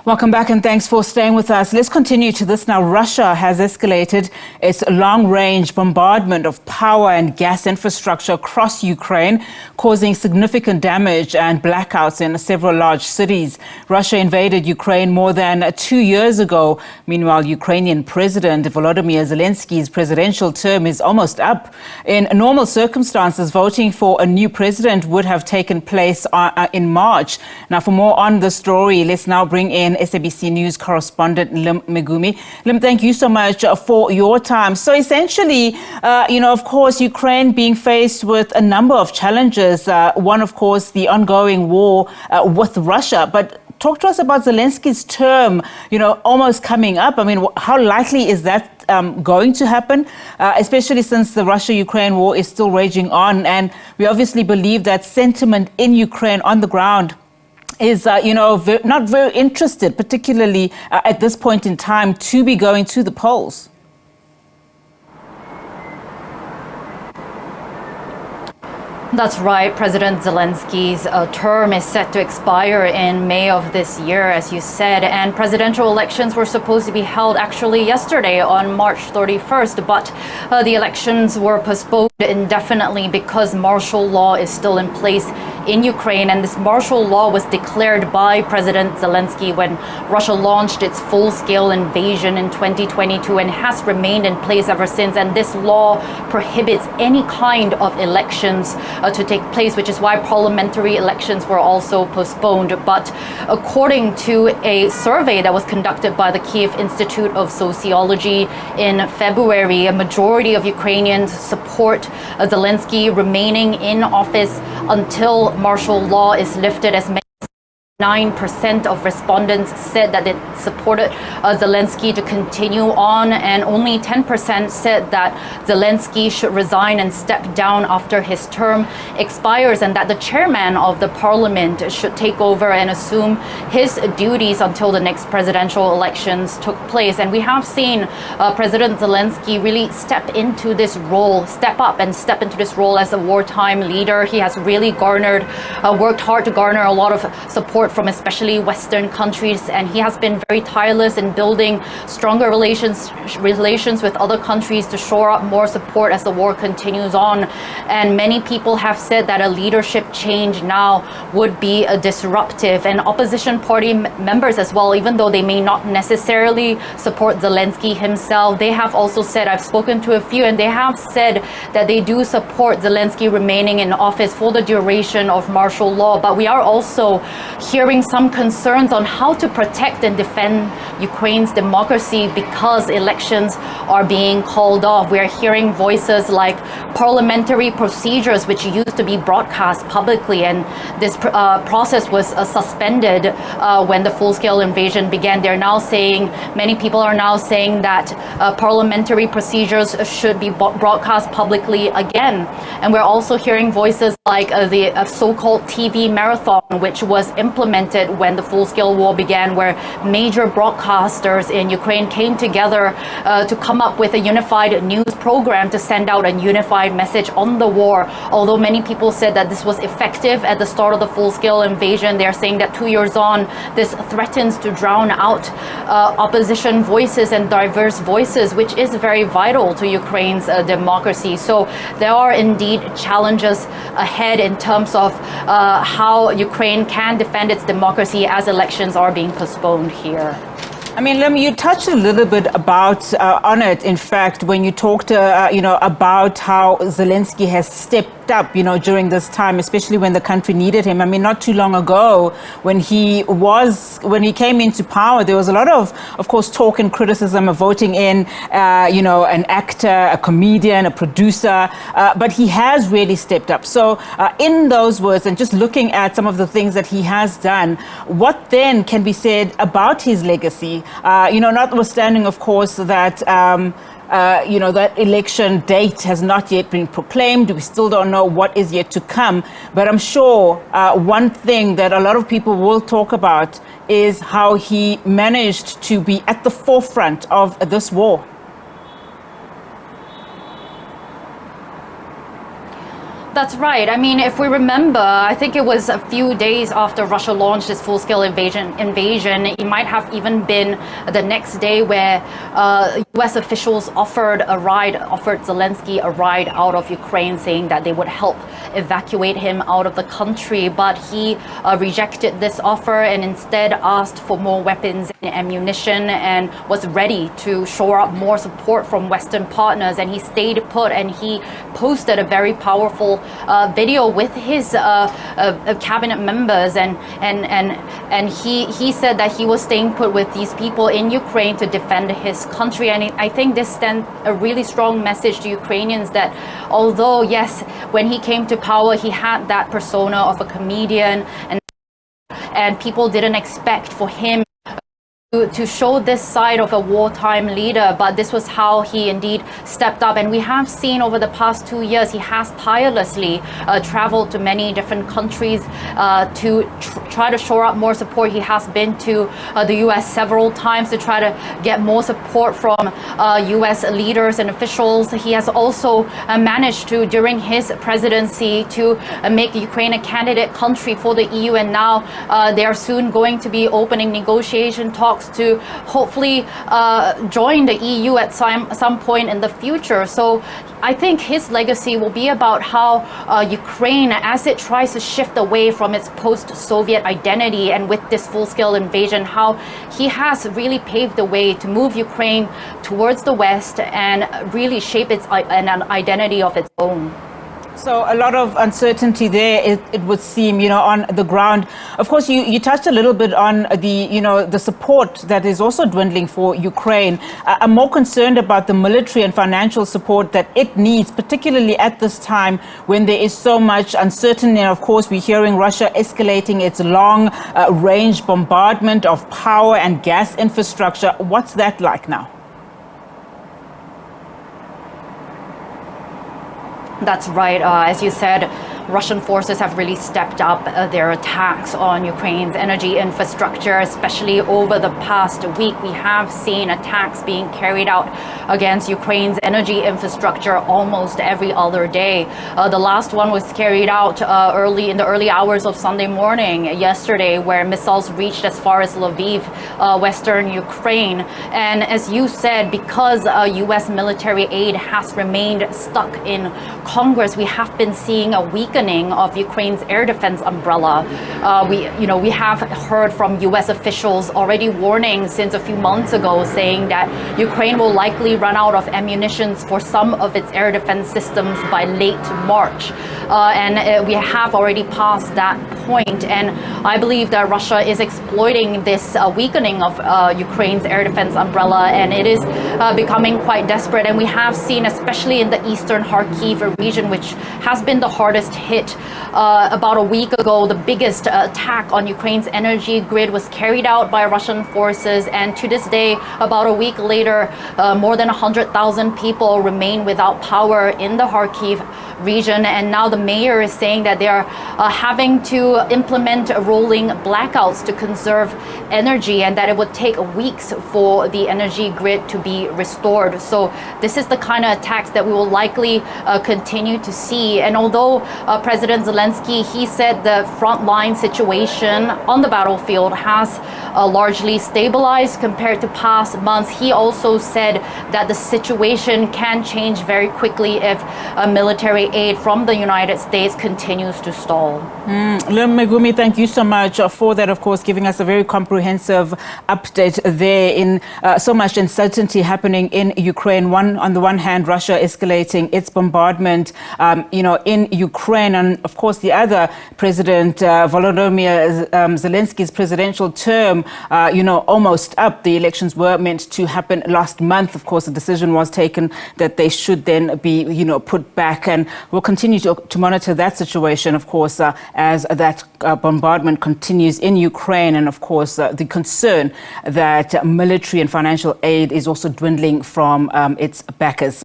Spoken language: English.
Welcome back and thanks for staying with us. Let's continue to this now. Russia has escalated its long-range bombardment of power and gas infrastructure across Ukraine, causing significant damage and blackouts in several large cities. Russia invaded Ukraine more than 2 years ago. Meanwhile, Ukrainian President Volodymyr Zelenskyy's presidential term is almost up. In normal circumstances, voting for a new president would have taken place in March. Now, for more on the story, let's now bring in SABC News correspondent Lim Megumi. Lim, thank you so much for your time. So essentially, of course, Ukraine being faced with a number of challenges. One, of course, the ongoing war with Russia. But talk to us about Zelensky's term, almost coming up. I mean, how likely is that going to happen, especially since the Russia-Ukraine war is still raging on? And we obviously believe that sentiment in Ukraine on the ground is, not very interested, particularly at this point in time, to be going to the polls. That's right. President Zelensky's term is set to expire in May of this year, as you said, and presidential elections were supposed to be held actually yesterday on March 31st, but the elections were postponed indefinitely because martial law is still in place in Ukraine, and this martial law was declared by President Zelensky when Russia launched its full-scale invasion in 2022 and has remained in place ever since. And this law prohibits any kind of elections to take place, which is why parliamentary elections were also postponed. But according to a survey that was conducted by the Kiev Institute of Sociology in February, a majority of Ukrainians support Zelensky remaining in office until martial law is lifted. As many 9% of respondents said that they supported Zelensky to continue on, and only 10% said that Zelensky should resign and step down after his term expires, and that the chairman of the parliament should take over and assume his duties until the next presidential elections took place. And we have seen President Zelensky really step up into this role as a wartime leader. He has really worked hard to garner a lot of support from especially Western countries, and he has been very tireless in building stronger relations with other countries to shore up more support as the war continues on. And many people have said that a leadership change now would be disruptive, and opposition party members as well, even though they may not necessarily support Zelensky himself, they have also said, I've spoken to a few, and they have said that they do support Zelensky remaining in office for the duration of martial law. But we are also hearing some concerns on how to protect and defend Ukraine's democracy because elections are being called off. We're hearing voices like parliamentary procedures, which used to be broadcast publicly, and this process was suspended when the full-scale invasion began. Many people are now saying that parliamentary procedures should be broadcast publicly again. And we're also hearing voices like the so-called TV marathon, which was implemented when the full-scale war began, where major broadcasters in Ukraine came together to come up with a unified news program to send out a unified message on the war. Although many people said that this was effective at the start of the full-scale invasion, they're saying that 2 years on, this threatens to drown out opposition voices and diverse voices, which is very vital to Ukraine's democracy. So there are indeed challenges ahead in terms of how Ukraine can defend its democracy as elections are being postponed here. I mean, Lim, you touched a little bit on it, in fact, when you talked, about how Zelensky has stepped up, during this time, especially when the country needed him. I mean, not too long ago, when he came into power, there was a lot of course, talk and criticism of voting in, an actor, a comedian, a producer, but he has really stepped up. So in those words, and just looking at some of the things that he has done, what then can be said about his legacy? Notwithstanding, of course, that that election date has not yet been proclaimed. We still don't know what is yet to come. But I'm sure one thing that a lot of people will talk about is how he managed to be at the forefront of this war. That's right. I mean, if we remember, I think it was a few days after Russia launched its full-scale invasion. It might have even been the next day where U.S. officials offered Zelenskyy a ride out of Ukraine, saying that they would help evacuate him out of the country. But he rejected this offer and instead asked for more weapons and ammunition and was ready to shore up more support from Western partners. And he stayed put, and he posted a very powerful video with his cabinet members, and he said that he was staying put with these people in Ukraine to defend his country. And I think this sent a really strong message to Ukrainians that although, yes, when he came to power, he had that persona of a comedian, and people didn't expect for him to show this side of a wartime leader, but this was how he indeed stepped up. And we have seen over the past 2 years, he has tirelessly traveled to many different countries to try to shore up more support. He has been to the US several times to try to get more support from US leaders and officials. He has also managed to, during his presidency, to make Ukraine a candidate country for the EU, and now they are soon going to be opening negotiation talks to hopefully join the EU at some point in the future. So I think his legacy will be about how Ukraine, as it tries to shift away from its post-Soviet identity and with this full-scale invasion, how he has really paved the way to move Ukraine towards the West and really shape an identity of its own. So a lot of uncertainty there, it would seem, on the ground. Of course, you touched a little bit on the support that is also dwindling for Ukraine. I'm more concerned about the military and financial support that it needs, particularly at this time when there is so much uncertainty. And of course, we're hearing Russia escalating its long-range bombardment of power and gas infrastructure. What's that like now? That's right. As you said, Russian forces have really stepped up their attacks on Ukraine's energy infrastructure, especially over the past week. We have seen attacks being carried out against Ukraine's energy infrastructure almost every other day. The last one was carried out in the early hours of Sunday morning yesterday, where missiles reached as far as Lviv, western Ukraine. And as you said, because U.S. military aid has remained stuck in Congress, we have been seeing a weakening of Ukraine's air defense umbrella. We have heard from U.S. officials already warning since a few months ago, saying that Ukraine will likely run out of ammunition for some of its air defense systems by late March. And we have already passed that point. And I believe that Russia is exploiting this weakening of Ukraine's air defense umbrella, and it is becoming quite desperate. And we have seen, especially in the eastern Kharkiv region, which has been the hardest hit. About a week ago, the biggest attack on Ukraine's energy grid was carried out by Russian forces, and to this day, about a week later, more than 100,000 people remain without power in the Kharkiv region. And now the mayor is saying that they are having to implement rolling blackouts to conserve energy, and that it would take weeks for the energy grid to be restored. So this is the kind of attacks that we will likely continue to see. And although President Zelenskyy, he said the frontline situation on the battlefield has largely stabilized compared to past months, he also said that the situation can change very quickly if military aid from the United States continues to stall. Lim Megumi, thank you so much for that, of course, giving us a very comprehensive update there in so much uncertainty happening in Ukraine. On the one hand, Russia escalating its bombardment, in Ukraine. And of course, the other, President Volodymyr Zelensky's presidential term, almost up. The elections were meant to happen last month. Of course, the decision was taken that they should then be, put back. And we'll continue to monitor that situation, of course, as that bombardment continues in Ukraine. And of course, the concern that military and financial aid is also dwindling from its backers.